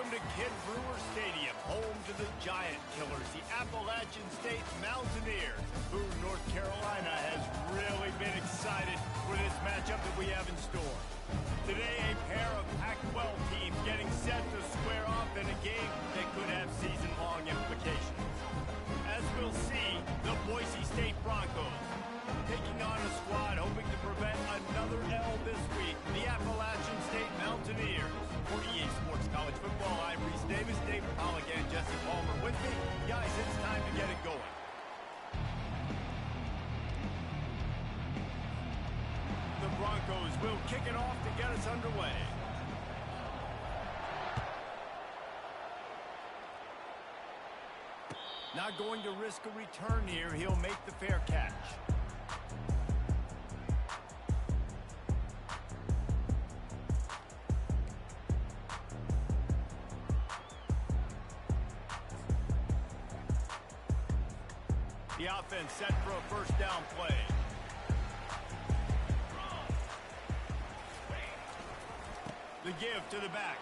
Welcome to Kid Brewer Stadium, home to the Giant Killers, the Appalachian State Mountaineers. Boone, North Carolina has really been excited for this matchup that we have in store. Today, a pair of Pac-12 teams getting set to square off in a game that could have season-long implications. As we'll see, the Boise State Broncos taking on a squad hoping to prevent another L this week, the Appalachian State Mountaineers. For EA Sports College Football, I'm Reese Davis, David Pollack, and Jesse Palmer with me. Guys, it's time to get it going. The Broncos will kick it off to get us underway. Not going to risk a return here. He'll make the fair catch. The offense set for a first down play. The give to the back.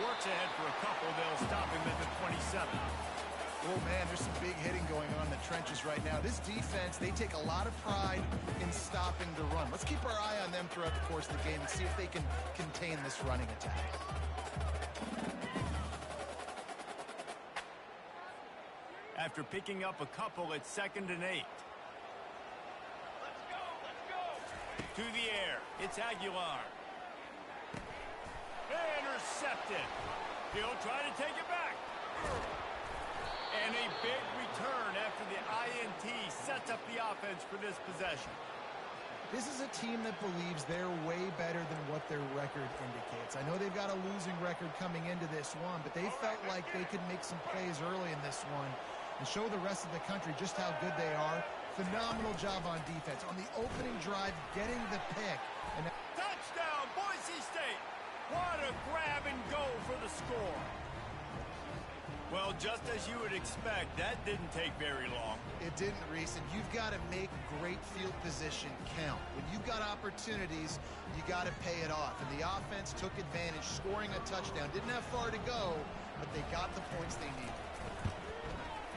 Works ahead for a couple. They'll stop him at the 27. Oh, man, there's some big hitting going on in the trenches right now. This defense, they take a lot of pride in stopping the run. Let's keep our eye on them throughout the course of the game and see if they can contain this running attack. After picking up a couple, it's 2nd and 8. Let's go! To the air, it's Aguilar. Intercepted. He'll try to take it back. And a big return after the INT sets up the offense for this possession. This is a team that believes they're way better than what their record indicates. I know they've got a losing record coming into this one, but they felt like they could make some plays early in this one and show the rest of the country just how good they are. Phenomenal job on defense. On the opening drive, getting the pick. And touchdown, Boise State! What a grab and go for the score. Well, just as you would expect, that didn't take very long. It didn't, Reese, and you've got to make great field position count. When you've got opportunities, you got to pay it off. And the offense took advantage, scoring a touchdown. Didn't have far to go, but they got the points they needed.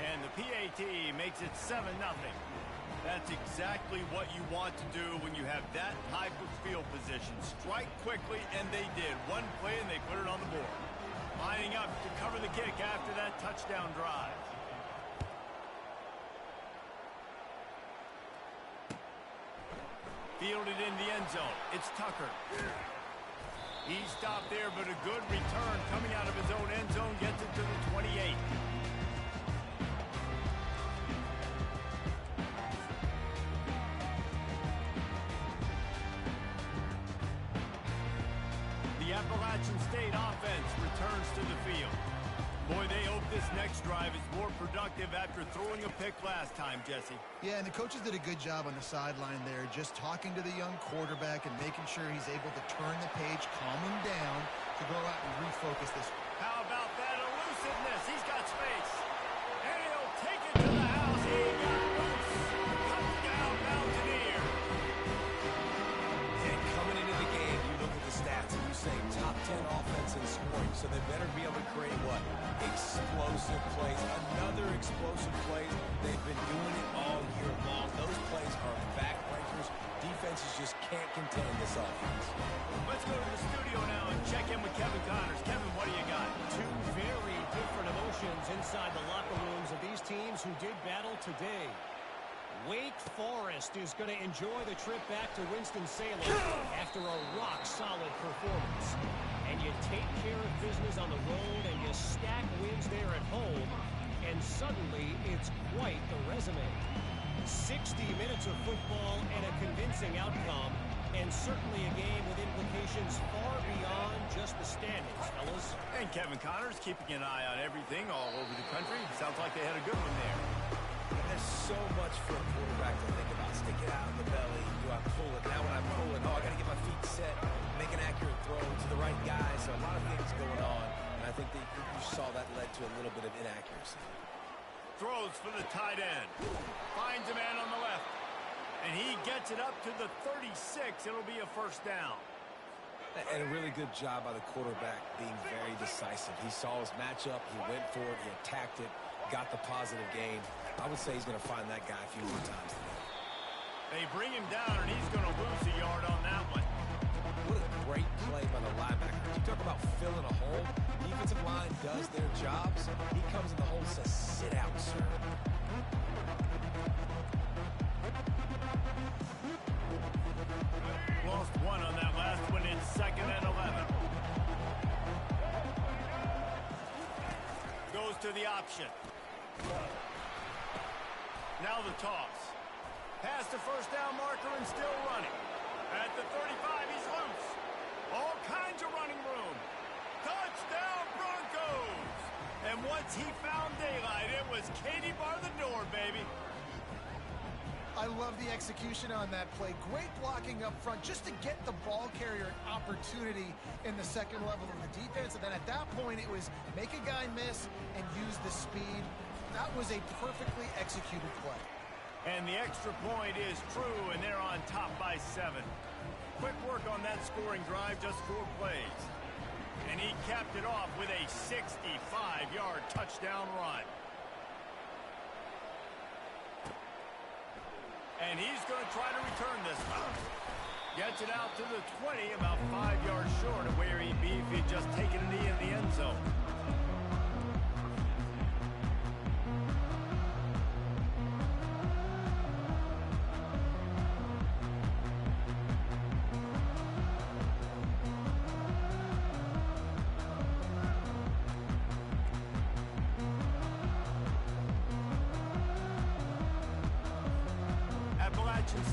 And the PAT makes it 7-0. That's exactly what you want to do when you have that type of field position. Strike quickly, and they did. One play, and they put it on the board. Lining up to cover the kick after that touchdown drive. Fielded in the end zone. It's Tucker. He stopped there, but a good return coming out of his own end zone gets it to the 28. The Appalachian State offense returns to the field. Boy, they hope this next drive is more productive after throwing a pick last time, Jesse. Yeah, and the coaches did a good job on the sideline there, just talking to the young quarterback and making sure he's able to turn the page, calm him down to go out and refocus this. How about that elusiveness? He's got space. And he'll take it to the house. He got loose. Touchdown, Mountaineer. And coming into the game, you look at the stats and you say top 10 offense in scoring, so they better be able to create what? Explosive plays. Another explosive plays. They've been doing it all year long. Those plays are backbreakers. Defenses just can't contain this offense. Let's go to the studio now and check in with Kevin Connors. Kevin, what do you got? Two very different emotions inside the locker rooms of these teams who did battle today. Wake Forest is going to enjoy the trip back to Winston-Salem after a rock-solid performance. And you take care of business on the road and you stack wins there at home, and suddenly it's quite the resume. 60 minutes of football and a convincing outcome, and certainly a game with implications far beyond just the standings, fellas. And Kevin Connors keeping an eye on everything all over the country. Sounds like they had a good one there. And there's so much for a quarterback to think about. Stick it out in the belly. Do I pull it? Now when I pull it, I got to get my feet set, make an accurate throw to the right guy. So a lot of things going on, and I think that you saw that led to a little bit of inaccuracy. Throws for the tight end. Finds a man on the left. And he gets it up to the 36. It'll be a first down. And a really good job by the quarterback being very decisive. He saw his matchup, he went for it, he attacked it, got the positive gain. I would say he's going to find that guy a few more times today. They bring him down, and he's going to lose a yard on that one. What a great play by the linebacker. You talk about filling a hole. The defensive line does their jobs. He comes in the hole and says, sit out, sir. Lost one on that last one. It's 2nd and 11. Goes to the option. Now the toss. Past the first down marker and still running. At the 35, he's loose. All kinds of running room. Touchdown, Broncos! And once he found daylight, it was Katie bar the door, baby. I love the execution on that play. Great blocking up front just to get the ball carrier an opportunity in the second level of the defense. And then at that point, it was make a guy miss and use the speed. That was a perfectly executed play. And the extra point is true, and they're on top by 7. Quick work on that scoring drive, just 4 plays. And he capped it off with a 65-yard touchdown run. And he's going to try to return this one. Gets it out to the 20, about 5 yards short of where he'd be if he'd just taken a knee in the end zone.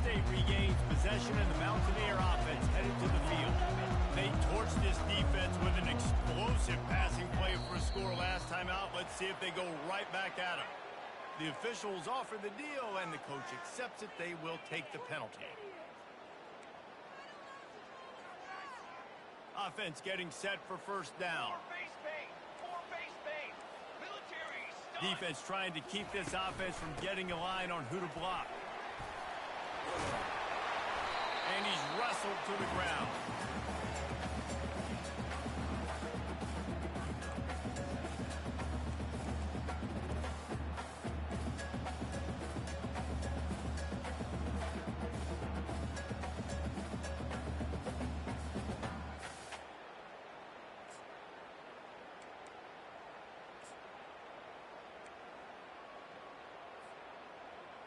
State regains possession and the Mountaineer offense headed to the field. They torched this defense with an explosive passing play for a score last time out. Let's see if they go right back at him. The officials offer the deal and the coach accepts it. They will take the penalty. Offense getting set for first down. Defense trying to keep this offense from getting a line on who to block. And he's wrestled to the ground.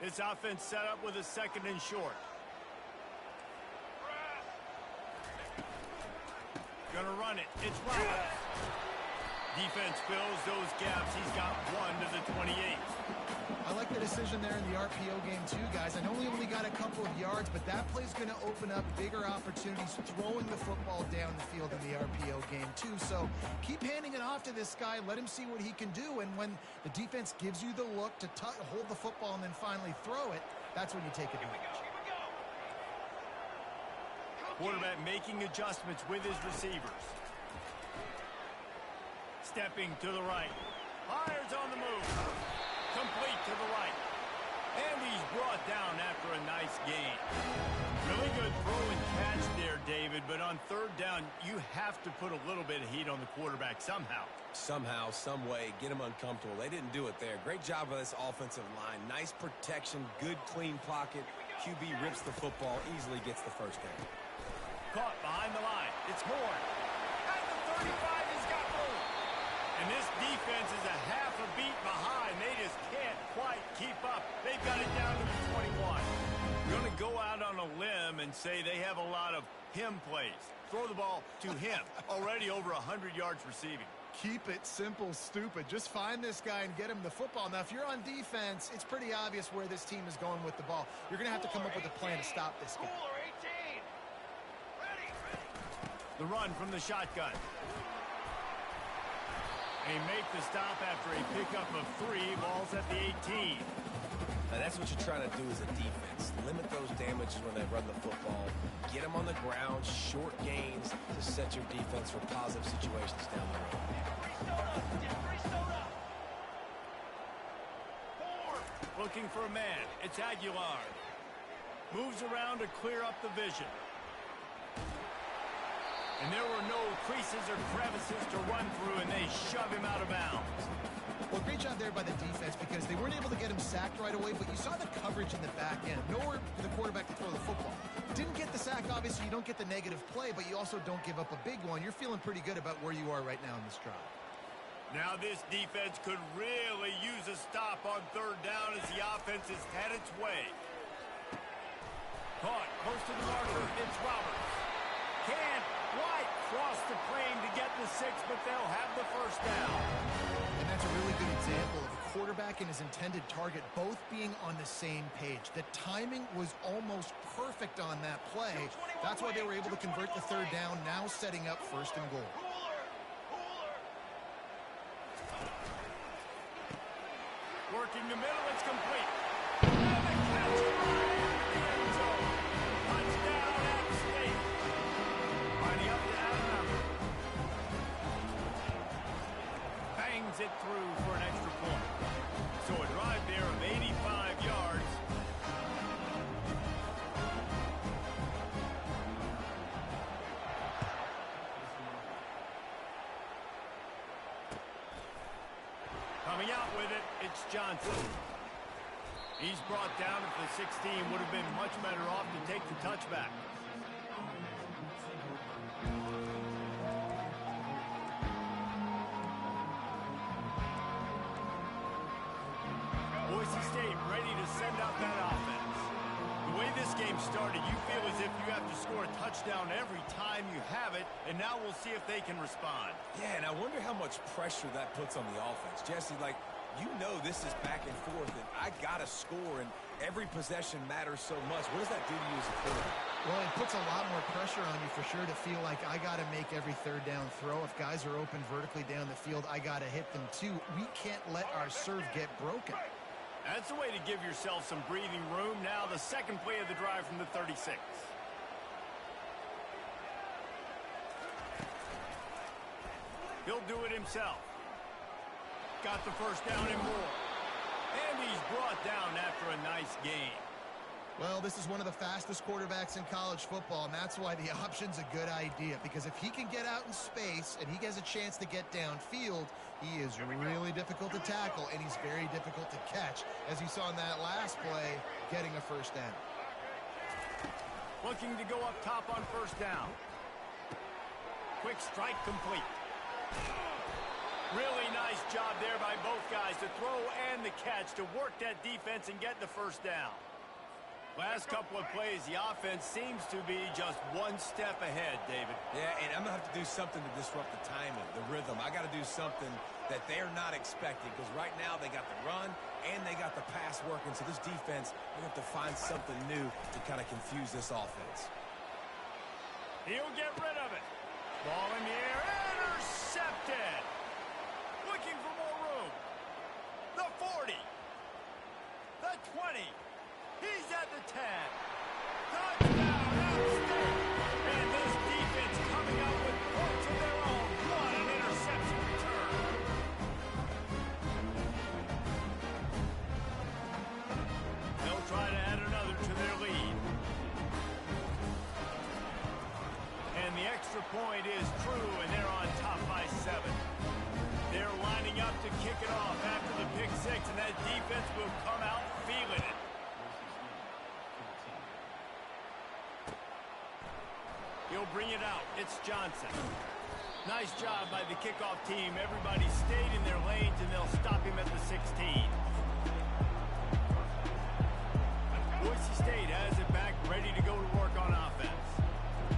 This offense set up with a 2nd and short. Gonna run it. It's Roberts. Defense fills those gaps. He's got 1 to the 28. I like the decision there in the RPO game too, guys. I know we only got a couple of yards, but that play's going to open up bigger opportunities throwing the football down the field in the RPO game too. So keep handing it off to this guy. Let him see what he can do. And when the defense gives you the look to hold the football and then finally throw it, that's when you take advantage. Quarterback making adjustments with his receivers. Stepping to the right. Fires on the move. Complete to the right. And he's brought down after a nice gain. Really good throw and catch there, David. But on 3rd down, you have to put a little bit of heat on the quarterback somehow. Somehow, some way, get him uncomfortable. They didn't do it there. Great job by this offensive line. Nice protection, good clean pocket. QB rips the football, easily gets the first down. Caught behind the line. It's Horn. At the 35, he's got room. And this defense is a half a beat behind. They just can't quite keep up. They've got it down to the 21. Going to go out on a limb and say they have a lot of him plays. Throw the ball to him. Already over 100 yards receiving. Keep it simple, stupid. Just find this guy and get him the football. Now, if you're on defense, it's pretty obvious where this team is going with the ball. You're going to have to come up with a plan to stop this guy. The run from the shotgun. They make the stop after a pickup of 3. Ball's at the 18. Now that's what you're trying to do as a defense. Limit those damages when they run the football. Get them on the ground, short gains to set your defense for positive situations down the road. Looking for a man. It's Aguilar. Moves around to clear up the vision. And there were no creases or crevices to run through, and they shove him out of bounds. Well, great job there by the defense because they weren't able to get him sacked right away, but you saw the coverage in the back end. Nowhere for the quarterback to throw the football. Didn't get the sack, obviously. You don't get the negative play, but you also don't give up a big one. You're feeling pretty good about where you are right now in this drive. Now this defense could really use a stop on third down as the offense has had its way. Caught close to the marker. It's Roberts. Can White cross the plane to get the 6, but they'll have the first down. And that's a really good example of a quarterback and his intended target both being on the same page. The timing was almost perfect on that play. That's why they were able to convert the third down, now setting up first and goal. Working the middle, it's complete. And the catch right in the end zone. Touchdown, App State. Lining up to add another. Bangs it through for an extra point. So a drive there of 85 yards. Coming out with it, it's Johnson. He's brought down at the 16. Would have been much better off to take the touchback. Boise State ready to send out that offense. The way this game started, you feel as if you have to score a touchdown every time you have it, and now we'll see if they can respond. Yeah, and I wonder how much pressure that puts on the offense. Jesse, like, you know this is back and forth, and I got to score, and every possession matters so much. What does that do to you as a quarterback? Well, it puts a lot more pressure on you for sure to feel like I got to make every third down throw. If guys are open vertically down the field, I got to hit them too. We can't let our serve get broken. That's the way to give yourself some breathing room. Now the second play of the drive from the 36. He'll do it himself. Got the first down and more. And he's brought down after a nice game. Well, this is one of the fastest quarterbacks in college football, and that's why the option's a good idea. Because if he can get out in space and he has a chance to get downfield, he is really difficult to tackle, and he's very difficult to catch. As you saw in that last play, getting a first down. Looking to go up top on first down. Quick strike complete. Really nice job there by both guys, the throw and the catch, to work that defense and get the first down. Last couple of plays, the offense seems to be just one step ahead, David. Yeah, and I'm going to have to do something to disrupt the timing, the rhythm. I got to do something that they're not expecting, because right now they got the run and they got the pass working. So this defense, they have to find something new to kind of confuse this offense. He'll get rid of it. Ball in the air, intercepted. Looking for more room. The 40. The 20. He's at the 10. Touchdown, App State. And this defense coming out with points of their own. What an interception return. They'll try to add another to their lead. And the extra point is true, and they're on top by 7. They're lining up to kick it off after the pick 6, and that defense will come out feeling it. He'll bring it out. It's Johnson. Nice job by the kickoff team. Everybody stayed in their lanes, and they'll stop him at the 16. Boise State has it back, ready to go to work on offense.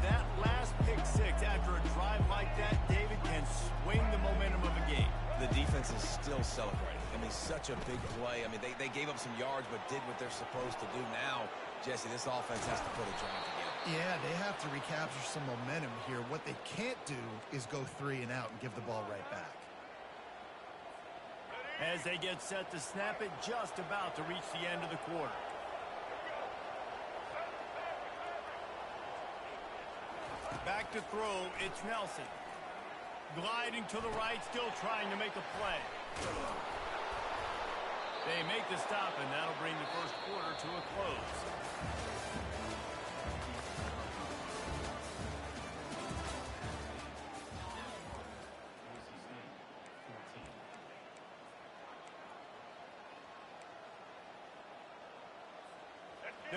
That last pick 6 after a drive like that, David, can swing the momentum of a game. The defense is still celebrating. I mean, such a big play. I mean, they gave up some yards but did what they're supposed to do. Now, Jesse, this offense has to put a drive together. Yeah, they have to recapture some momentum here. What they can't do is go 3 and out and give the ball right back. As they get set to snap it, just about to reach the end of the quarter. Back to throw, it's Nelson. Gliding to the right, still trying to make a play. They make the stop, and that'll bring the first quarter to a close.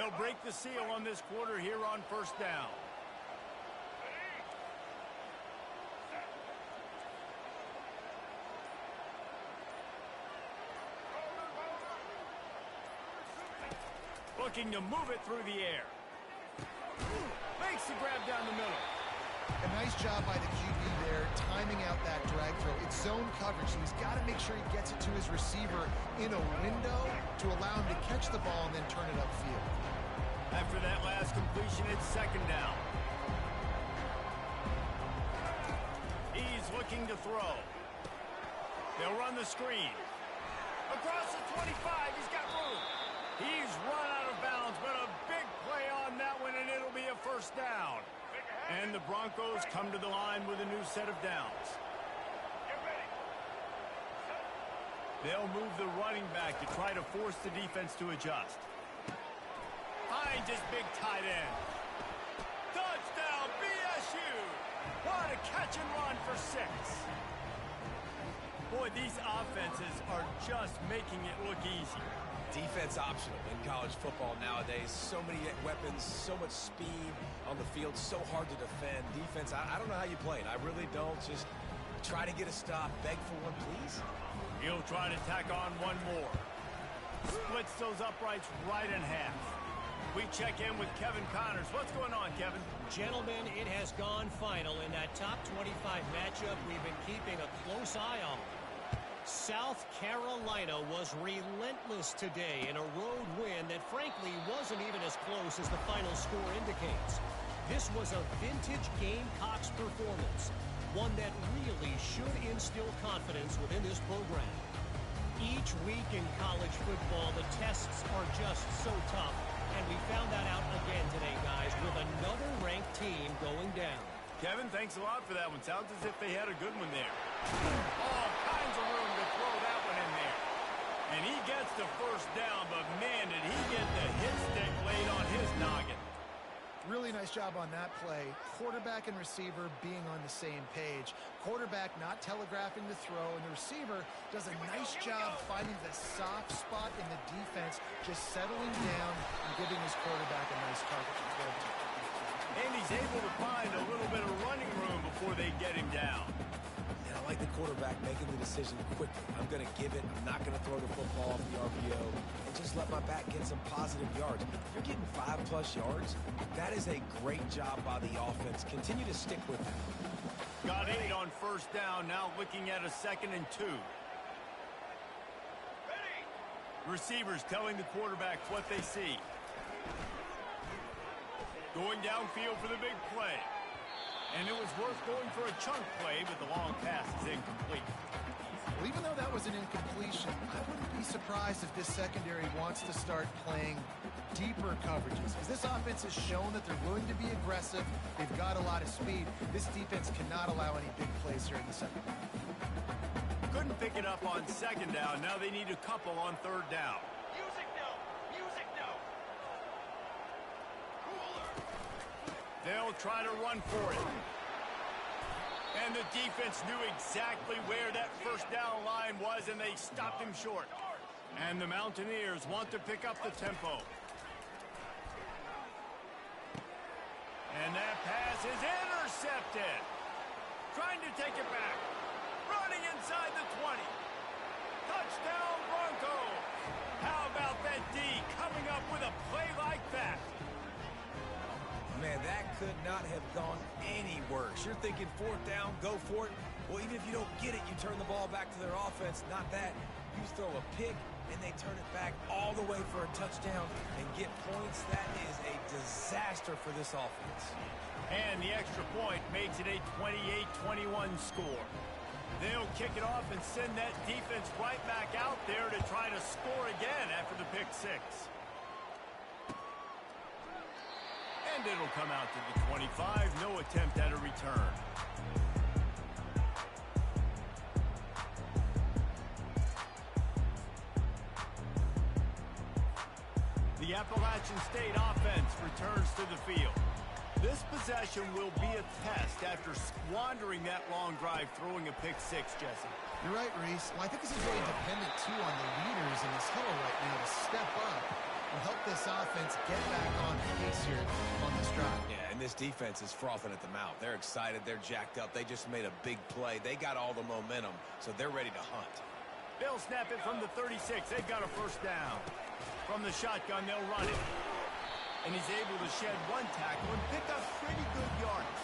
They'll break the seal on this quarter here on first down. Looking to move it through the air. Makes the grab down the middle. A nice job by the QB there, timing out that drag throw. It's zone coverage, so he's got to make sure he gets it to his receiver in a window to allow him to catch the ball and then turn it upfield. After that last completion, it's second down. He's looking to throw. They'll run the screen. Across the 25, he's got room. He's run out of bounds, but a big play on that one, and it'll be a first down. And the Broncos come to the line with a new set of downs. They'll move the running back to try to force the defense to adjust. Hines is big tight end. Touchdown, BSU! What a catch and run for 6. Boy, these offenses are just making it look easy. Defense optional in college football nowadays. So many weapons, so much speed on the field, so hard to defend. Defense, I don't know how you play it. I really don't. Just try to get a stop, beg for one, please. He'll try to tack on one more. Splits those uprights right in half. We check in with Kevin Connors. What's going on, Kevin? Gentlemen, it has gone final in that top 25 matchup we've been keeping a close eye on. South Carolina was relentless today in a road win that frankly wasn't even as close as the final score indicates. This was a vintage Gamecocks performance, one that really should instill confidence within this program. Each week in college football, the tests are just so tough, and we found that out again today, guys, with another ranked team going down. Kevin, thanks a lot for that one. Sounds as if they had a good one there. All kinds of room to throw that one in there. And he gets the first down, but man, did he get the hit stick laid on his noggin. Really nice job on that play. Quarterback and receiver being on the same page. Quarterback not telegraphing the throw, and the receiver does a nice job finding the soft spot in the defense, just settling down and giving his quarterback a nice target to throw to. And he's able to find a little bit of running room before they get him down. And I like the quarterback making the decision quickly. I'm going to give it. I'm not going to throw the football off the RPO and just let my back get some positive yards. If you're getting 5+ yards, that is a great job by the offense. Continue to stick with it. Got 8 on first down, now looking at a 2nd and 2. Receivers telling the quarterbacks what they see. Going downfield for the big play. And it was worth going for a chunk play, but the long pass is incomplete. Well, even though that was an incompletion, I wouldn't be surprised if this secondary wants to start playing deeper coverages. Because this offense has shown that they're willing to be aggressive. They've got a lot of speed. This defense cannot allow any big plays here in the second half. Couldn't pick it up on second down. Now they need a couple on third down. They'll try to run for it. And the defense knew exactly where that first down line was, and they stopped him short. And the Mountaineers want to pick up the tempo. And that pass is intercepted. Trying to take it back. Running inside the 20. Touchdown, Broncos. How about that D coming up with a play like that? Man, that could not have gone any worse. You're thinking 4th down, go for it. Well, even if you don't get it, you turn the ball back to their offense. Not that. You throw a pick, and they turn it back all the way for a touchdown and get points. That is a disaster for this offense. And the extra point makes it a 28-21 score. They'll kick it off and send that defense right back out there to try to score again after the pick 6. And it'll come out to the 25. No attempt at a return. The Appalachian State offense returns to the field. This possession will be a test after squandering that long drive, throwing a pick 6, Jesse. You're right, Reese. Well, I think this is really dependent, too, on the leaders in this huddle right now to step up will help this offense get back on pace here on this drive. Yeah, and this defense is frothing at the mouth. They're excited. They're jacked up. They just made a big play. They got all the momentum, so they're ready to hunt. They'll snap it from the 36. They've got a first down. From the shotgun, they'll run it. And he's able to shed one tackle and pick up pretty good yardage.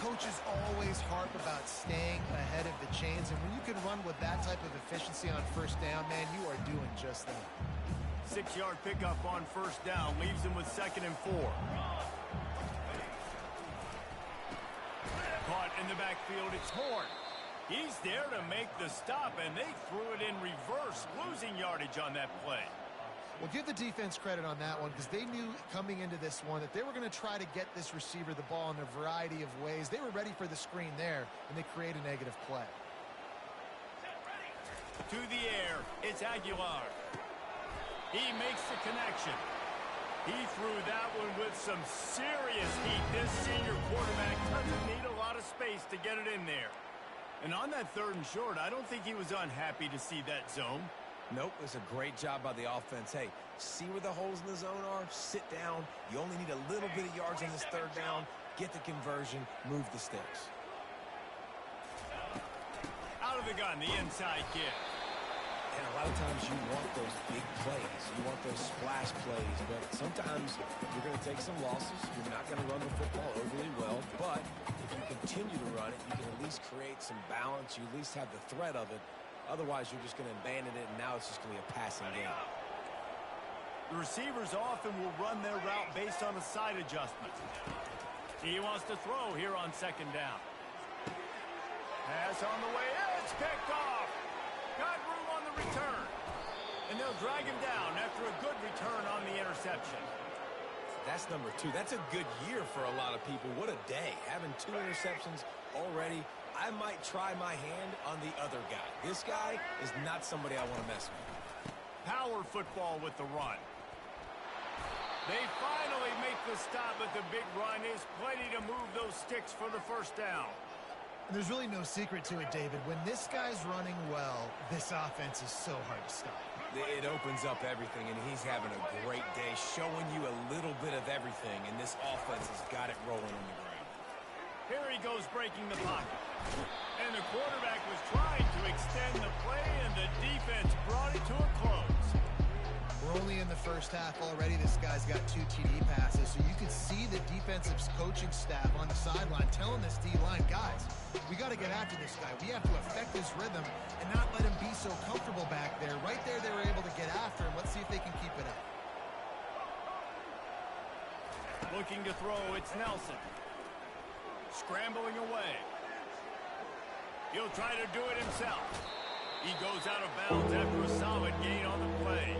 Coaches always harp about staying ahead of the chains, and when you can run with that type of efficiency on first down, man, you are doing just that. 6-yard pickup on first down leaves him with 2nd and 4. Caught in the backfield, it's Horn. He's there to make the stop, and they threw it in reverse, losing yardage on that play. Well, give the defense credit on that one because they knew coming into this one that they were going to try to get this receiver the ball in a variety of ways. They were ready for the screen there, and they create a negative play. To the air, it's Aguilar. He makes the connection. He threw that one with some serious heat. This senior quarterback doesn't need a lot of space to get it in there. And on that 3rd and short, I don't think he was unhappy to see that zone. Nope, it's a great job by the offense. Hey, see where the holes in the zone are? Sit down. You only need a little bit of yards on this 3rd down. Get the conversion. Move the sticks. Out of the gun, the inside kick. And a lot of times you want those big plays. You want those splash plays. But sometimes you're going to take some losses. You're not going to run the football overly well. But if you continue to run it, you can at least create some balance. You at least have the threat of it. Otherwise, you're just going to abandon it, and now it's just going to be a passing game. The receivers often will run their route based on a side adjustment. He wants to throw here on 2nd down. Pass on the way in. It's picked off. Got room on the return. And they'll drag him down after a good return on the interception. That's number 2. That's a good year for a lot of people. What a day. Having 2 interceptions already. I might try my hand on the other guy. This guy is not somebody I want to mess with. Power football with the run. They finally make the stop, but the big run is plenty to move those sticks for the first down. There's really no secret to it, David. When this guy's running well, this offense is so hard to stop. It opens up everything, and he's having a great day, showing you a little bit of everything, and this offense has got it rolling on the ground. Here he goes breaking the pocket. And the quarterback was trying to extend the play, and the defense brought it to a close. We're only in the first half already. This guy's got 2 TD passes, so you can see the defensive coaching staff on the sideline telling this D-line, guys, we got to get after this guy. We have to affect his rhythm and not let him be so comfortable back there. Right there, they were able to get after him. Let's see if they can keep it up. Looking to throw, it's Nelson. Scrambling away. He'll try to do it himself. He goes out of bounds after a solid gain on the play.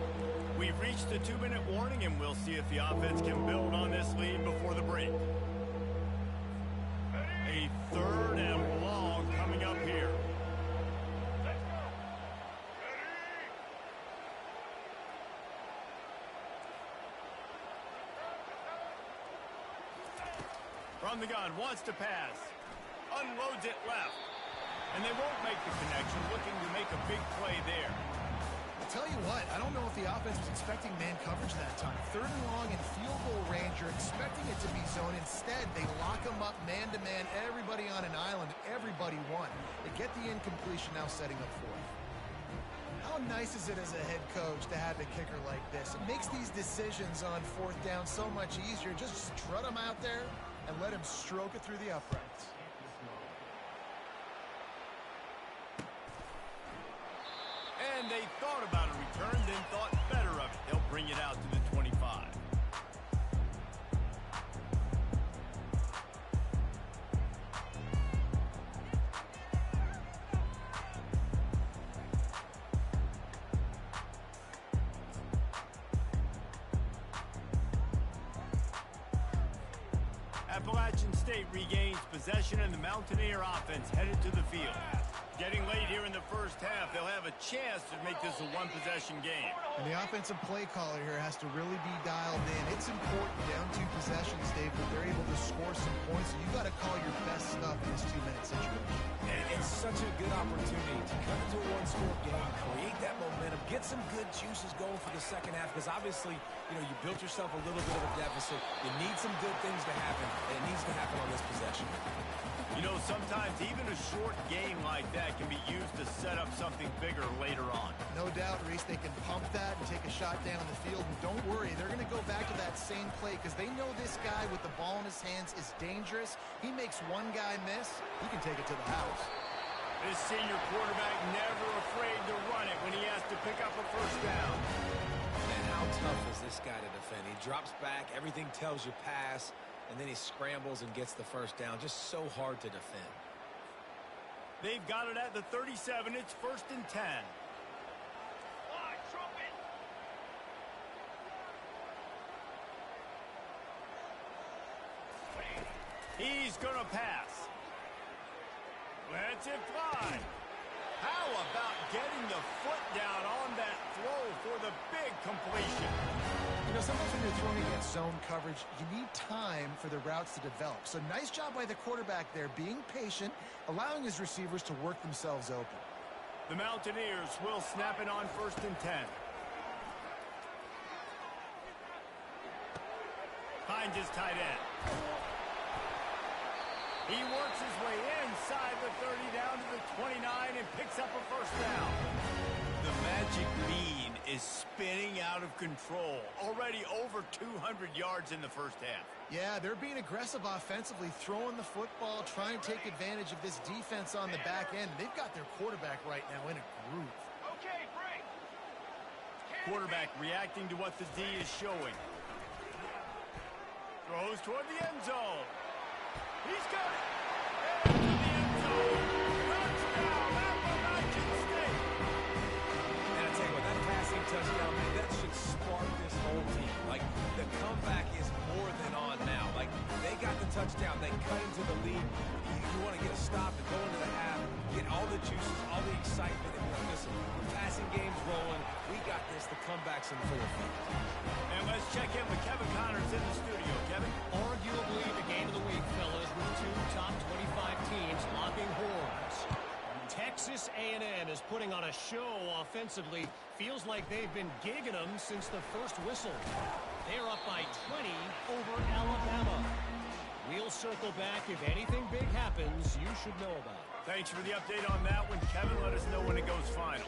We've reached the 2-minute warning, and we'll see if the offense can build on this lead before the break. A 3rd and long coming up here. From the gun, wants to pass. Unloads it left. And they won't make the connection, looking to make a big play there. I'll tell you what, I don't know if the offense was expecting man coverage that time. 3rd and long in field goal range, you're expecting it to be zone. Instead, they lock them up man-to-man, everybody on an island, everybody won. They get the incompletion, now setting up 4th. How nice is it as a head coach to have a kicker like this? It makes these decisions on 4th down so much easier. Just strut them out there and let him stroke it through the uprights. And they thought about a return, then thought better of it. They'll bring it out to the 25. Appalachian State regains possession, and the Mountaineer offense headed to the field. Getting late here in the first half, they'll have a chance to make this a one-possession game. And the offensive play caller here has to really be dialed in. It's important down 2 possessions, Dave, that they're able to score force some points, you got to call your best stuff in this 2-minute situation. And it's such a good opportunity to come into a one-score game, create that momentum, get some good juices going for the second half, because obviously, you built yourself a little bit of a deficit. You need some good things to happen, and it needs to happen on this possession. Sometimes even a short game like that can be used to set up something bigger later on. No doubt, Reese, they can pump that and take a shot down the field. And don't worry, they're going to go back to that same play because they know this guy with the ball in his hands is dangerous. He makes one guy miss, he can take it to the house. This senior quarterback never afraid to run it when he has to pick up a first down. And how tough is this guy to defend? He drops back, everything tells you pass, and then he scrambles and gets the first down. Just so hard to defend. They've got it at the 37. It's 1st and 10. He's going to pass. Lets it fly. How about getting the foot down on that throw for the big completion? Sometimes when you're throwing against zone coverage, you need time for the routes to develop. So nice job by the quarterback there, being patient, allowing his receivers to work themselves open. The Mountaineers will snap it on 1st and 10. Finds his tight end. He works his way inside the 30 down to the 29 and picks up a first down. The magic bean is spinning out of control. Already over 200 yards in the first half. Yeah, they're being aggressive offensively, throwing the football, trying to take advantage of this defense on the back end. They've got their quarterback right now in a groove. Okay, break. Quarterback reacting to what the D is showing. Throws toward the end zone. He's got it. And to the end zone. Touchdown, Appalachian State. And I tell you what, that passing touchdown, man, that should spark this whole team. Like, the comeback is more than on now. Like, they got the touchdown. They cut into the lead. You want to get a stop and go into the half, get all the juices, all the excitement. And listen, the passing game's rolling. We got this. The comeback's in full effect. And let's check in with Kevin Connors in the studio. Kevin? Arguably the game of the week, fellas, with two top 25 teams locking horns. Texas A&M is putting on a show offensively. Feels like they've been gigging them since the first whistle. They're up by 20 over Alabama. We'll circle back. If anything big happens, you should know about it. Thanks for the update on that one, Kevin. Let us know when it goes final.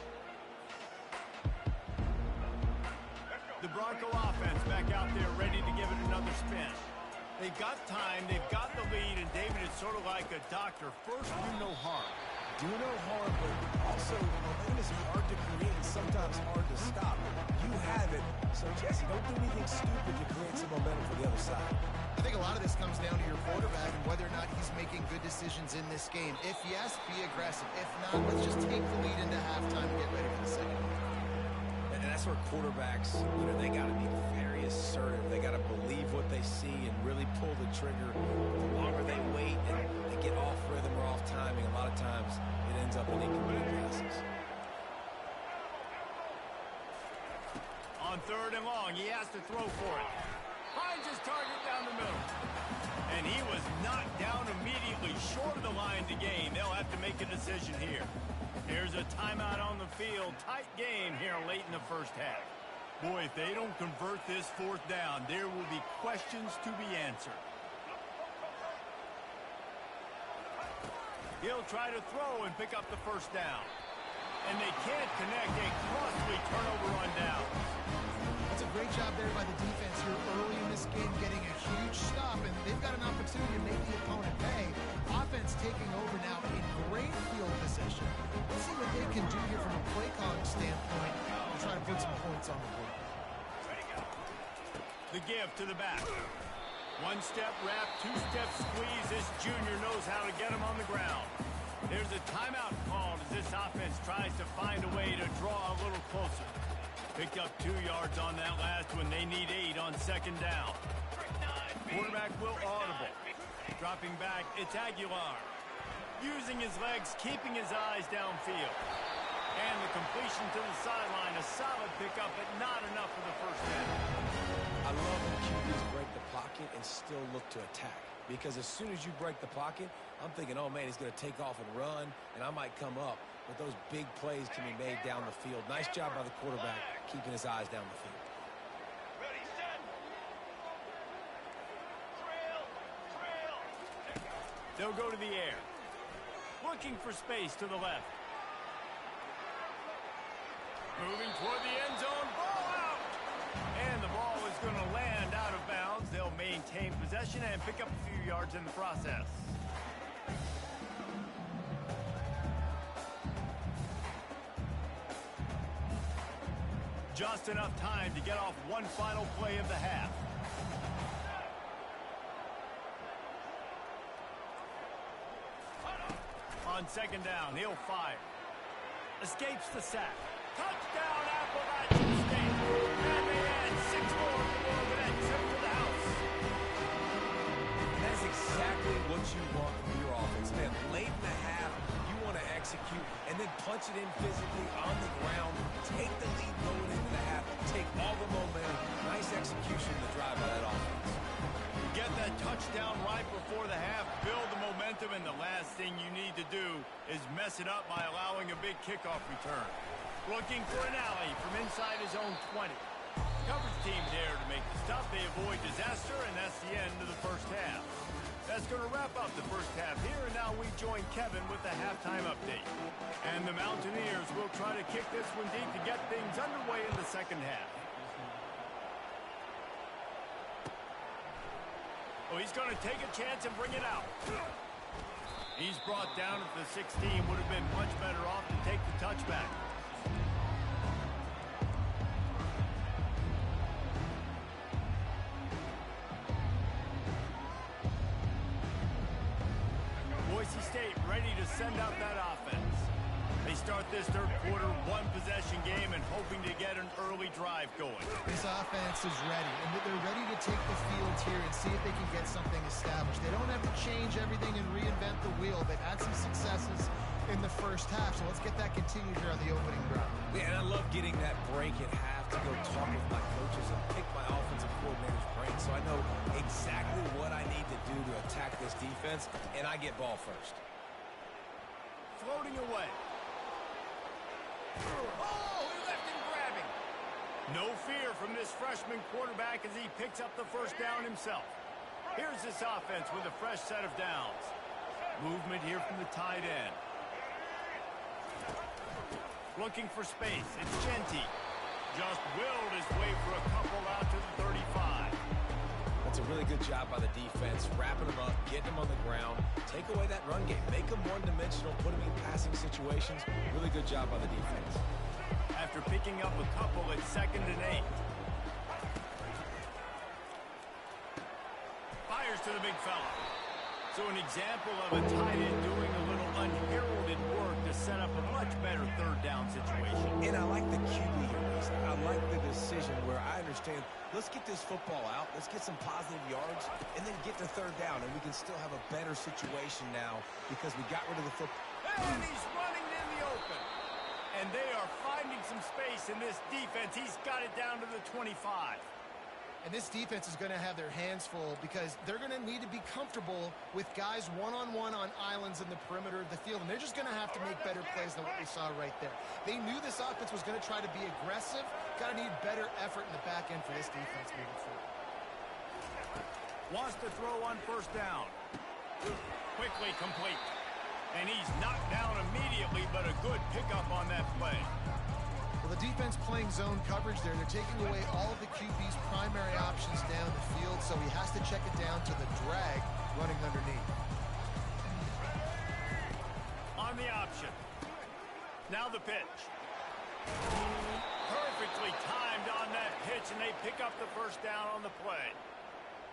The Bronco offense back out there ready to give it another spin. They've got time, they've got the lead, and David, it's sort of like a doctor. First, do no harm. Do no harm, but also momentum is hard to create and sometimes hard to stop. You have it, so Jesse, don't do anything stupid to create some momentum for the other side. I think a lot of this comes down to your quarterback and whether or not he's making good decisions in this game. If yes, be aggressive. If not, let's just take the lead into halftime and get ready for the second half. And that's where quarterbacks, they got to be very assertive. They got to believe what they see and really pull the trigger. The longer they wait and they get off rhythm or off timing, a lot of times it ends up in incomplete passes. On 3rd and long, he has to throw for it. Finds his target down the middle. And he was knocked down immediately, short of the line to gain. They'll have to make a decision here. Here's a timeout on the field. Tight game here late in the first half. Boy, if they don't convert this 4th down, there will be questions to be answered. He'll try to throw and pick up the first down. And they can't connect. A costly turnover on downs. That's a great job there by the defense here early in this game, getting a huge stop, and they've got an opportunity to make the opponent pay. Offense taking over now in great field position. Let's see what they can do here from a play calling standpoint to try to put some points on the board. The give to the back. 1-step wrap, 2-step squeeze. This junior knows how to get him on the ground. There's a timeout called as this offense tries to find a way to draw a little closer. Picked up 2 yards on that last one. They need 8 on 2nd down. Quarterback will audible. Dropping back, it's Aguilar. Using his legs, keeping his eyes downfield. And the completion to the sideline. A solid pickup, but not enough for the first down. I love when QBs break the pocket and still look to attack. because as soon as you break the pocket, I'm thinking, oh, man, he's going to take off and run, and I might come up. But those big plays can be made down the field. Nice job by the quarterback keeping his eyes down the field. Ready, set. Drill. They'll go to the air. Looking for space to the left. Moving toward the end zone. Ball out. And the ball is going to land out of bounds. They'll maintain possession and pick up a few yards in the process. Just enough time to get off one final play of the half. On second down, he'll fire. Escapes the sack. Touchdown, Appalachian State. And they add 6 more with that trip to the house. And that's exactly what you want from your offense, man. Late in the half, you want to execute and then punch it in physically on the ground. Take the lead going into the half. Take all the momentum. Nice execution to drive by that offense. Get that touchdown right before the half, build the momentum, and the last thing you need to do is mess it up by allowing a big kickoff return. Looking for an alley from inside his own 20. Coverage team there to make the stop. They avoid disaster, and that's the end of the first half. That's going to wrap up the first half here, and now we join Kevin with the halftime update. And the Mountaineers will try to kick this one deep to get things underway in the second half. Oh, he's going to take a chance and bring it out. He's brought down at the 16. Would have been much better off to take the touchback. Boise State ready to send out that offense. They start this third quarter one-possession game and hoping to get an early drive going. This offense is ready, and they're ready to take the field here and see if they can get something established. They don't have to change everything and reinvent the wheel. They've had some successes in the first half, so let's get that continued here on the opening drive. Yeah, and I love getting that break at half to go talk with my coaches and pick my offensive coordinator's brain so I know exactly what I need to do to attack this defense, and I get ball first. Floating away. Oh, he left him grabbing. No fear from this freshman quarterback as he picks up the first down himself. Here's this offense with a fresh set of downs. Movement here from the tight end. Looking for space. It's Genty. Just willed his way for a couple out to the 35. That's a really good job by the defense, wrapping them up, getting them on the ground, take away that run game, make them one-dimensional, put them in passing situations. Really good job by the defense. After picking up a couple at 2nd and 8. Fires to the big fella. So an example of a tight end doing a little unheralded work to set up a much better third down situation. And I like the QB here. I like the decision where I understand, let's get this football out, let's get some positive yards, and then get to third down, and we can still have a better situation now because we got rid of the football. And he's running in the open. And they are finding some space in this defense. He's got it down to the 25. And this defense is going to have their hands full because they're going to need to be comfortable with guys one-on-one on islands in the perimeter of the field. And they're just going to have to make better plays than what we saw right there. They knew this offense was going to try to be aggressive. Got to need better effort in the back end for this defense moving forward. Wants to throw on first down. Quickly complete. And he's knocked down immediately, but a good pickup on that play. Well, the defense playing zone coverage there. They're taking away all of the QB's primary options down the field, so he has to check it down to the drag running underneath. On the option. Now the pitch. Perfectly timed on that pitch, and they pick up the first down on the play.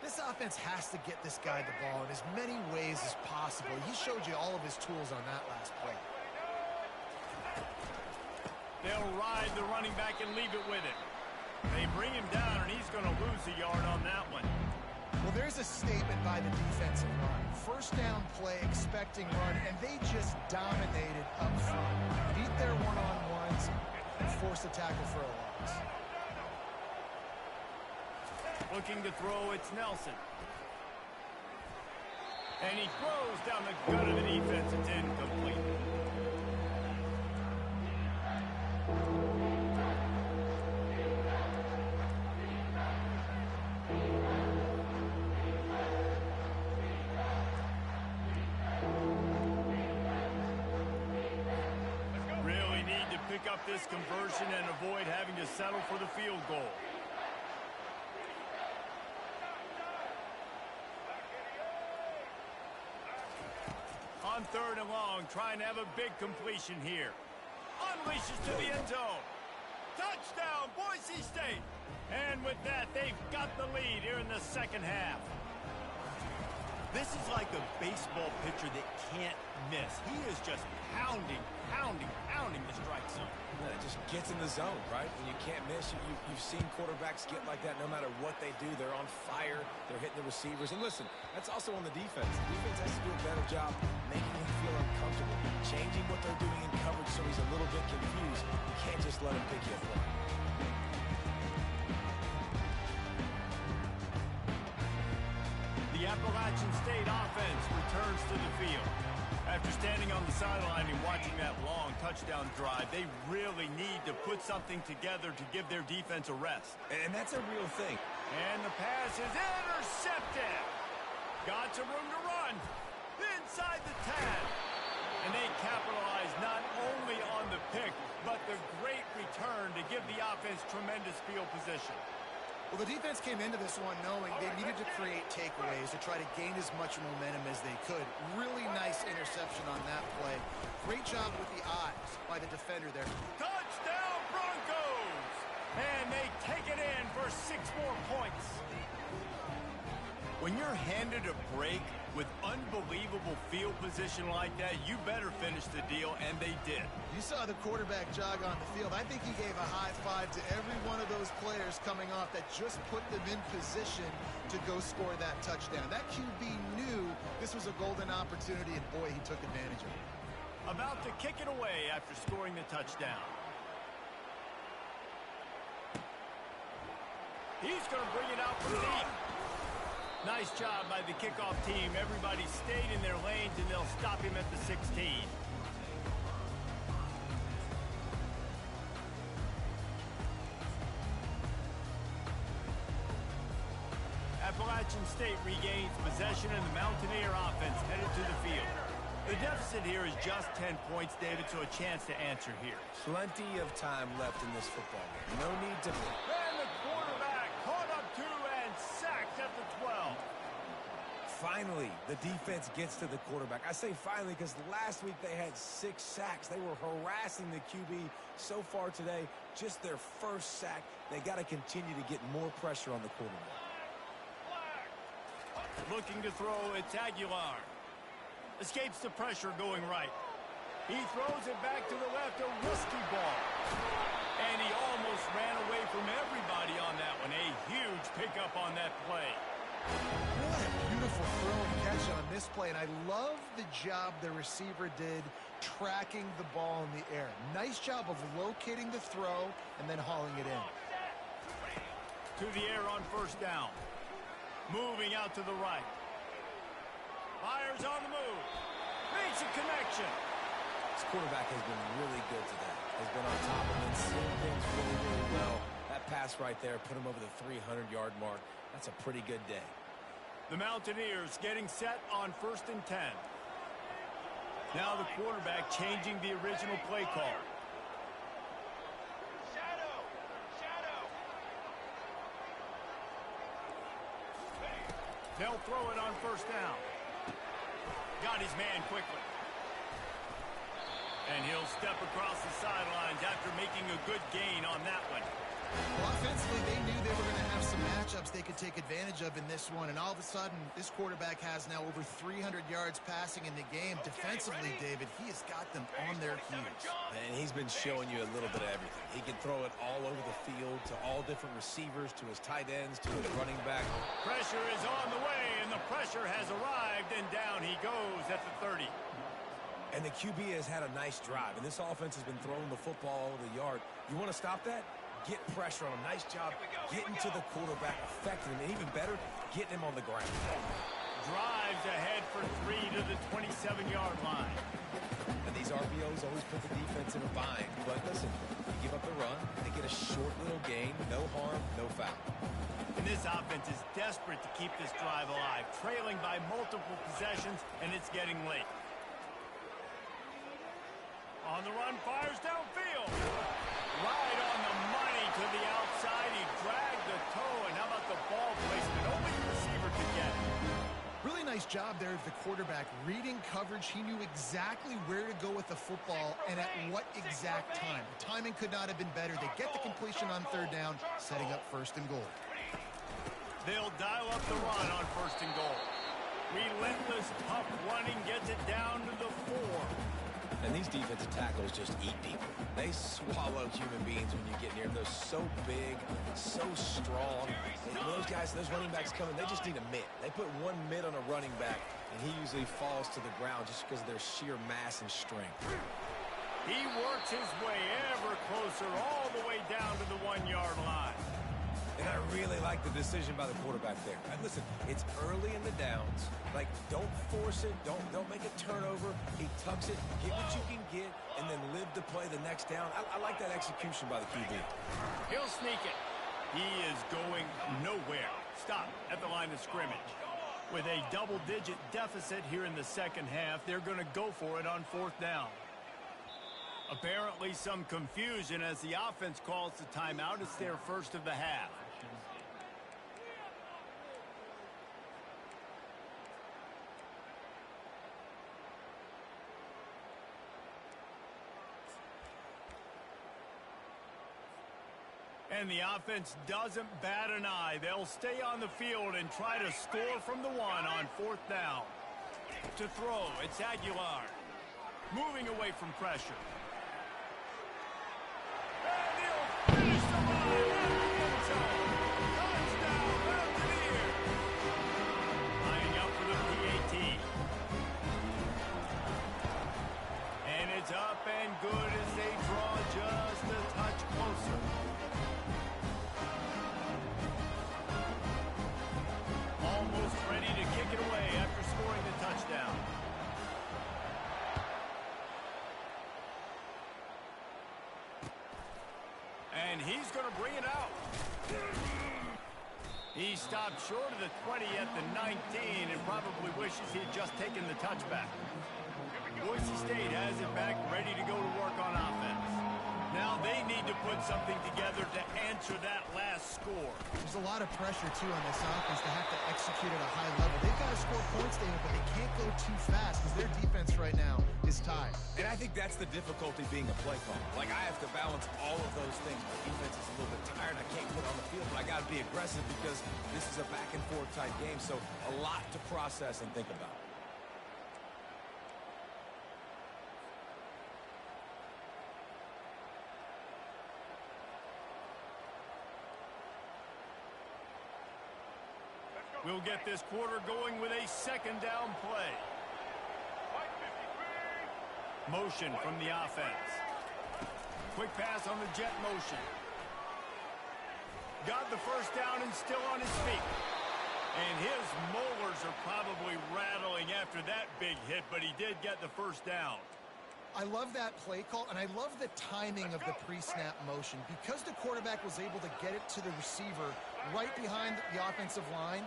This offense has to get this guy the ball in as many ways as possible. He showed you all of his tools on that last play. They'll ride the running back and leave it with him. They bring him down, and he's going to lose a yard on that one. Well, there's a statement by the defensive line. First down play, expecting run, and they just dominated up front. Beat their one-on-ones and forced a tackle for a loss. Looking to throw, it's Nelson. And he throws down the gut of the defense. It's incomplete. Really need to pick up this conversion and avoid having to settle for the field goal. On 3rd and long, trying to have a big completion here. Unleashes to the end zone. Touchdown, Boise State. And with that, they've got the lead here in the second half. This is like a baseball pitcher that can't miss. He is just pounding the strike zone. Yeah, it just gets in the zone, right? When you can't miss, you've seen quarterbacks get like that no matter what they do. They're on fire. They're hitting the receivers. And listen, that's also on the defense. The defense has to do a better job making him feel uncomfortable, changing what they're doing in coverage so he's a little bit confused. You can't just let him pick you apart. The Appalachian State offense returns to the field. After standing on the sideline and watching that long touchdown drive, they really need to put something together to give their defense a rest. And that's a real thing. And the pass is intercepted. Got some room to run. Inside the 10. And they capitalize not only on the pick, but the great return to give the offense tremendous field position. Well, the defense came into this one knowing they needed to create takeaways to try to gain as much momentum as they could. Really nice interception on that play. Great job with the eyes by the defender there. Touchdown, Broncos! And they take it in for 6 more points. When you're handed a break with unbelievable field position like that, you better finish the deal, and they did. You saw the quarterback jog on the field. I think he gave a high five to every one of those players coming off that just put them in position to go score that touchdown. That QB knew this was a golden opportunity, and boy, he took advantage of it. About to kick it away after scoring the touchdown. He's going to bring it out from deep. Nice job by the kickoff team. Everybody stayed in their lanes, and they'll stop him at the 16. Appalachian State regains possession, and the Mountaineer offense headed to the field. The deficit here is just 10 points, David, so a chance to answer here. Plenty of time left in this football game. No need to... And the quarterback caught up to and sacked at the 12. Finally, the defense gets to the quarterback. I say finally because last week they had 6 sacks. They were harassing the QB so far today. Just their first sack. They got to continue to get more pressure on the quarterback. Looking to throw, it's Aguilar. Escapes the pressure going right. He throws it back to the left, a risky ball. And he almost ran away from everybody on that one. A huge pickup on that play. What a beautiful throw and catch on this play, and I love the job the receiver did tracking the ball in the air. Nice job of locating the throw and then hauling it in. To the air on 1st down. Moving out to the right. Fires on the move. Makes a connection. This quarterback has been really good today. Has been on top of it, seen things really, really well. That pass right there put him over the 300-yard mark. That's a pretty good day. The Mountaineers getting set on 1st and 10. Now the quarterback changing the original play call. They'll throw it on 1st down. Got his man quickly. And he'll step across the sidelines after making a good gain on that one. Well, offensively, they knew they were going to have some matchups they could take advantage of in this one, and all of a sudden, this quarterback has now over 300 yards passing in the game. Defensively, David, he has got them on their heels. And he's been showing you a little bit of everything. He can throw it all over the field to all different receivers, to his tight ends, to his running back. Pressure is on the way, and the pressure has arrived, and down he goes at the 30. And the QB has had a nice drive, and this offense has been throwing the football all over the yard. You want to stop that? Get pressure on him. Nice job getting to the quarterback, affecting him, and even better, getting him on the ground. Drives ahead for the 27-yard line. And these RPOs always put the defense in a bind. But listen, you give up the run, they get a short little gain, no harm, no foul. And this offense is desperate to keep this drive alive, trailing by multiple possessions, and it's getting late. On the run, fires downfield. Right on the money to the outside. He dragged the toe, and how about the ball placement? Only the receiver could get it. Really nice job there of the quarterback. Reading coverage, he knew exactly where to go with the football and at what exact time. The timing could not have been better. They get the completion on third down, setting up first and goal. They'll dial up the run on first and goal. Relentless, tough running gets it down to the 4. And these defensive tackles just eat people. They swallow human beings when you get near them. They're so big, so strong. And those guys, those running backs coming, they just need a mitt. They put one mitt on a running back, and he usually falls to the ground just because of their sheer mass and strength. He works his way ever closer all the way down to the 1-yard line. And I really like the decision by the quarterback there. And listen, it's early in the downs. Like, don't force it. Don't make a turnover. He tucks it, get what you can get, and then live to play the next down. I like that execution by the QB. He'll sneak it. He is going nowhere. Stop at the line of scrimmage. With a double-digit deficit here in the second half, they're going to go for it on fourth down. Apparently some confusion as the offense calls the timeout. It's their first of the half. And the offense doesn't bat an eye. They'll stay on the field and try to score from the 1 on fourth down. To throw, it's Aguilar. Moving away from pressure. And he'll finish the line out of the end zone. Touchdown, Mountaineers. Lining up for the PAT. And it's up and good as they draw just a touch closer. Almost ready to kick it away after scoring the touchdown. And he's going to bring it out. He stopped short of the 20 at the 19 and probably wishes he had just taken the touchback. Boise State has it back, ready to go to work on offense. Now they need to put something together to answer that last score. There's a lot of pressure, too, on this offense to have to execute at a high level. They've got to score points, David, but they can't go too fast because their defense right now is tied. And I think that's the difficulty being a play caller. Like, I have to balance all of those things. My defense is a little bit tired. I can't put on the field, but I got to be aggressive because this is a back-and-forth type game, so a lot to process and think about. We'll get this quarter going with a second down play. Motion from the offense. Quick pass on the jet motion. Got the first down and still on his feet. And his molars are probably rattling after that big hit, but he did get the first down. I love that play call, and I love the timing of the pre-snap motion. Because the quarterback was able to get it to the receiver right behind the offensive line,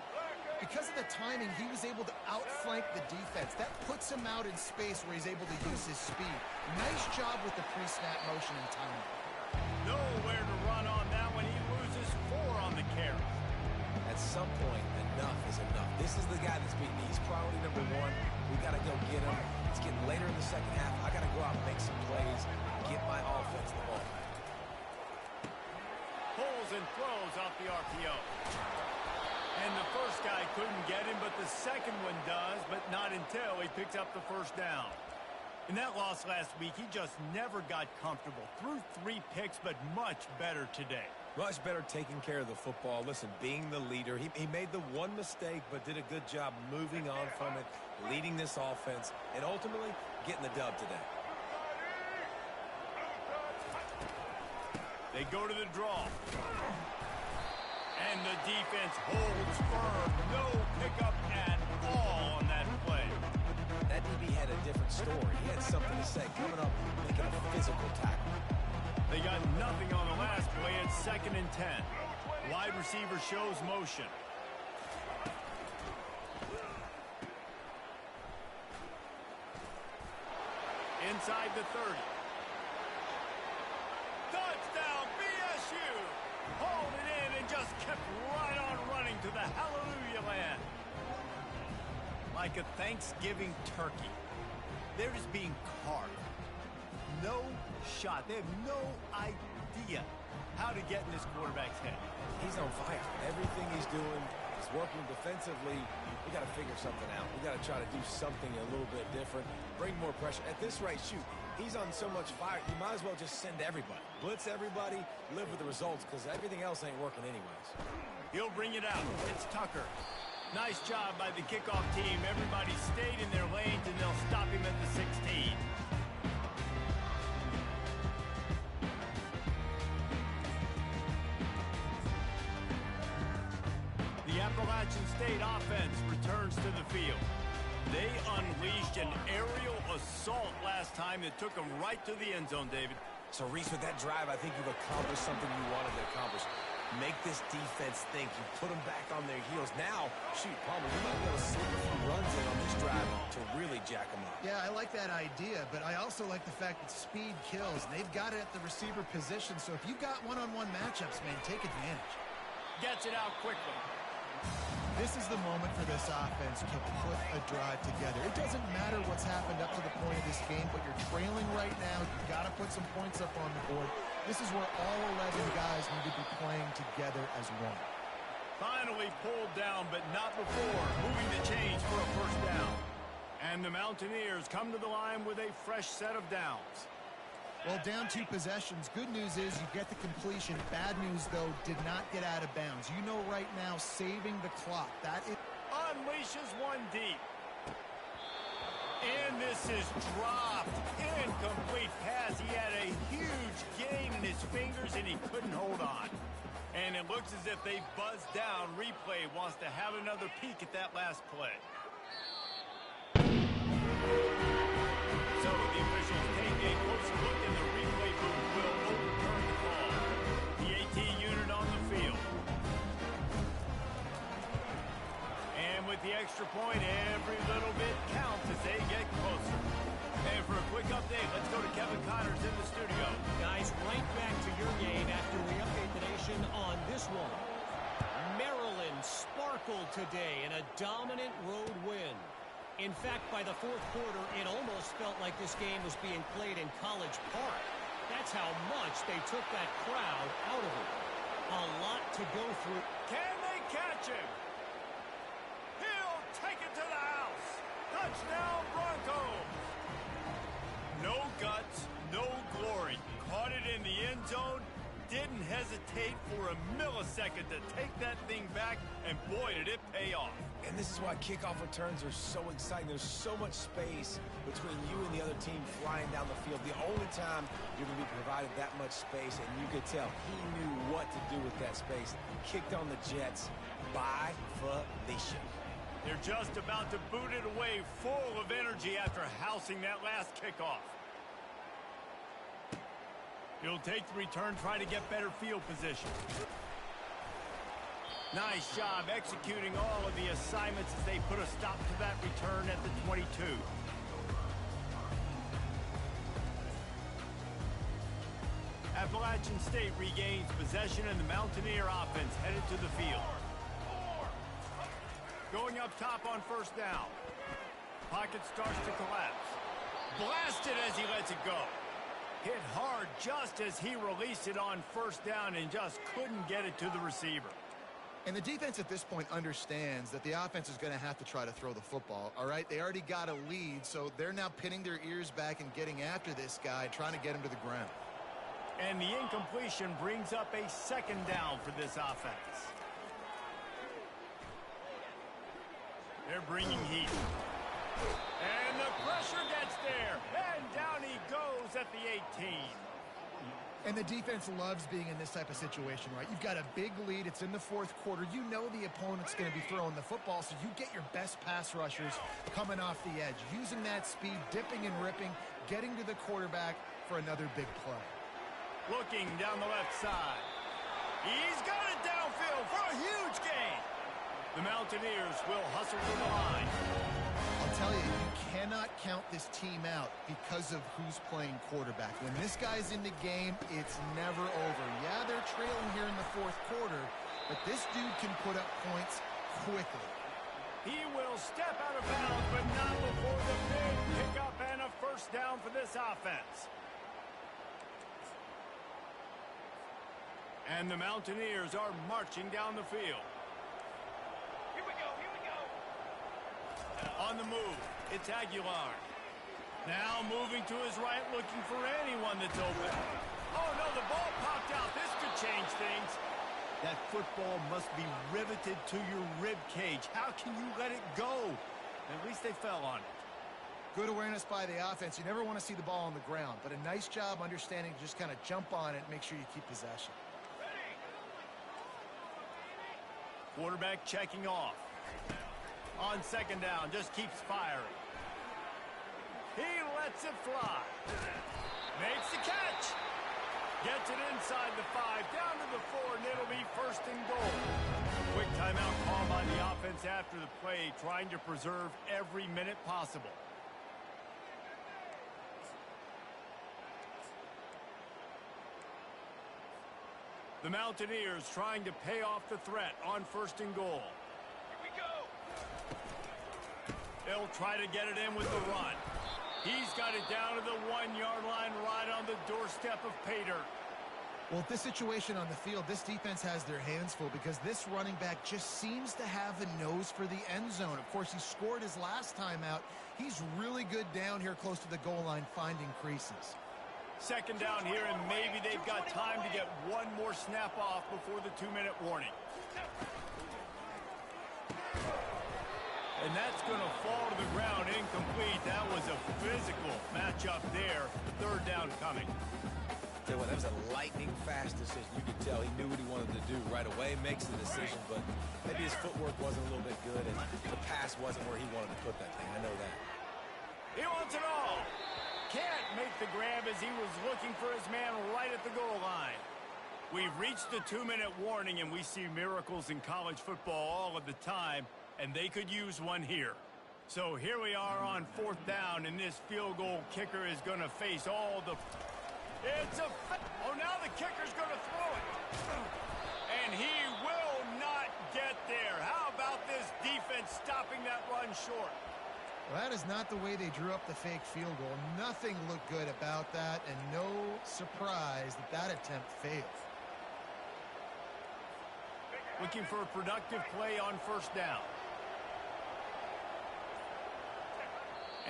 because of the timing, he was able to outflank the defense. That puts him out in space where he's able to use his speed. Nice job with the pre-snap motion and timing. Nowhere to run on that one. He loses 4 on the carry. At some point, enough is enough. This is the guy that's beating me. He's priority number 1. We got to go get him. It's getting later in the second half. I got to go out and make some plays, get my offense the ball. Pulls and throws off the RPO. And the first guy couldn't get him, but the second one does, but not until he picks up the first down. In that loss last week, he just never got comfortable. Threw 3 picks, but much better today. Much better taking care of the football. Listen, being the leader, he made the one mistake, but did a good job moving on from it, leading this offense, and ultimately getting the dub today. They go to the draw. And the defense holds firm. No pickup at all on that play. That story. He had something to say, coming up, making a physical tackle. They got nothing on the last play. It's 2nd and 10. Wide receiver shows motion. Inside the 30. Touchdown, BSU! Hauled it in and just kept right on running to the hallelujah land. Like a Thanksgiving turkey. They're just being carved. No shot. They have no idea how to get in this quarterback's head. He's on fire. Everything he's doing is working defensively. We got to figure something out. We got to try to do something a little bit different. Bring more pressure. At this rate, shoot, he's on so much fire, you might as well just send everybody. Blitz everybody, live with the results, because everything else ain't working anyways. He'll bring it out. It's Tucker. Nice job by the kickoff team. Everybody stayed in their lanes, and they'll stop him at the 16. The Appalachian State offense returns to the field. They unleashed an aerial assault last time that took them right to the end zone, David. So, Reese, with that drive, I think you've accomplished something you wanted to accomplish. Make this defense think. You put them back on their heels. Now, shoot, Palmer, you might be able to slip a few runs in on this drive to really jack them up. Yeah, I like that idea, but I also like the fact that speed kills. And they've got it at the receiver position, so if you've got one-on-one matchups, man, take advantage. Gets it out quickly. This is the moment for this offense to put a drive together. It doesn't matter what's happened up to the point of this game, but you're trailing right now. You've got to put some points up on the board. This is where all 11 guys need to be playing together as one. Finally pulled down, but not before moving the chains for a first down. And the Mountaineers come to the line with a fresh set of downs. Well, down 2 possessions. Good news is you get the completion. Bad news, though, did not get out of bounds. You know right now, saving the clock. That is... Unleashes one deep. And this is dropped. Incomplete pass. He had a huge gain in his fingers, and he couldn't hold on. And it looks as if they buzzed down. Replay wants to have another peek at that last play. So the officials take a closer look, and the replay booth will overturn the call. The AT unit on the field. And with the extra point, every little bit counts as they get closer. And for a quick update, let's go to Kevin Connors in the studio. Guys, right back to your game after we update the nation on this one. Maryland sparkled today in a dominant road win. In fact, by the 4th quarter, it almost felt like this game was being played in College Park. That's how much they took that crowd out of it. A lot to go through. Can they catch him? He'll take it to the house. Touchdown, Broncos. No guts, no glory. Caught it in the end zone. Didn't hesitate for a millisecond to take that thing back, and boy, did it pay off. And this is why kickoff returns are so exciting. There's so much space between you and the other team flying down the field. The only time you're going to be provided that much space, and you could tell he knew what to do with that space. Kicked on the Jets by Felicia. They're just about to boot it away, full of energy after housing that last kickoff. He'll take the return, try to get better field position. Nice job executing all of the assignments as they put a stop to that return at the 22. Appalachian State regains possession, and the Mountaineer offense headed to the field. Going up top on first down. Pocket starts to collapse. Blasted as he lets it go. Hit hard just as he released it on first down and just couldn't get it to the receiver. And the defense at this point understands that the offense is going to have to try to throw the football, all right? They already got a lead, so they're now pinning their ears back and getting after this guy, trying to get him to the ground. And the incompletion brings up a second down for this offense. They're bringing heat. And the pressure gets there. And down he goes at the 18. And the defense loves being in this type of situation, right? You've got a big lead. It's in the fourth quarter. You know the opponent's going to be throwing the football, so you get your best pass rushers coming off the edge, using that speed, dipping and ripping, getting to the quarterback for another big play. Looking down the left side. He's got it downfield for a huge gain. The Mountaineers will hustle to the line. I'll tell you, you cannot count this team out because of who's playing quarterback. When this guy's in the game, it's never over. Yeah, they're trailing here in the fourth quarter, but this dude can put up points quickly. He will step out of bounds, but not before the big pickup and a first down for this offense. And the Mountaineers are marching down the field. Here we go. On the move, it's Aguilar. Now moving to his right, looking for anyone that's open. Oh, no, the ball popped out. This could change things. That football must be riveted to your rib cage. How can you let it go? At least they fell on it. Good awareness by the offense. You never want to see the ball on the ground, but a nice job understanding to just kind of jump on it and make sure you keep possession. Quarterback checking off. On second down, just keeps firing. He lets it fly. Makes the catch. Gets it inside the 5, down to the 4, and it'll be first and goal. Quick timeout call by the offense after the play, trying to preserve every minute possible. The Mountaineers trying to pay off the threat on first and goal. Here we go. They'll try to get it in with the run. He's got it down to the 1-yard line right on the doorstep of pay dirt. Well, this situation on the field, this defense has their hands full because this running back just seems to have a nose for the end zone. Of course, he scored his last time out. He's really good down here close to the goal line, finding creases. Second down here, and maybe they've got time to get one more snap off before the 2-minute warning. And that's going to fall to the ground incomplete. That was a physical matchup there. Third down coming. Tell you what, that was a lightning-fast decision. You could tell he knew what he wanted to do right away, makes the decision, but maybe his footwork wasn't a little bit good, and the pass wasn't where he wanted to put that thing. I know that. He wants it all. Can't make the grab as he was looking for his man right at the goal line. We've reached the 2-minute warning, and we see miracles in college football all of the time, and they could use one here. So here we are on fourth down, and this field goal kicker is going to face all the... Oh, now the kicker's going to throw it. And he will not get there. How about this defense stopping that run short? Well, that is not the way they drew up the fake field goal. Nothing looked good about that, and no surprise that that attempt failed. Looking for a productive play on first down.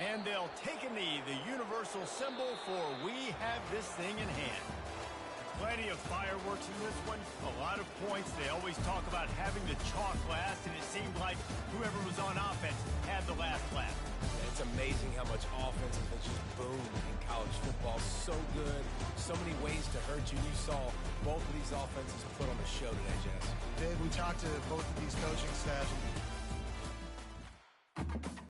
And they'll take a knee, the universal symbol for we have this thing in hand. Plenty of fireworks in this one, a lot of points. They always talk about having the chalk last, and it seemed like whoever was on offense had the last laugh. It's amazing how much offense has just boomed in college football. So good, so many ways to hurt you. You saw both of these offenses put on the show today, Jess. Dave, we talked to both of these coaching staffs.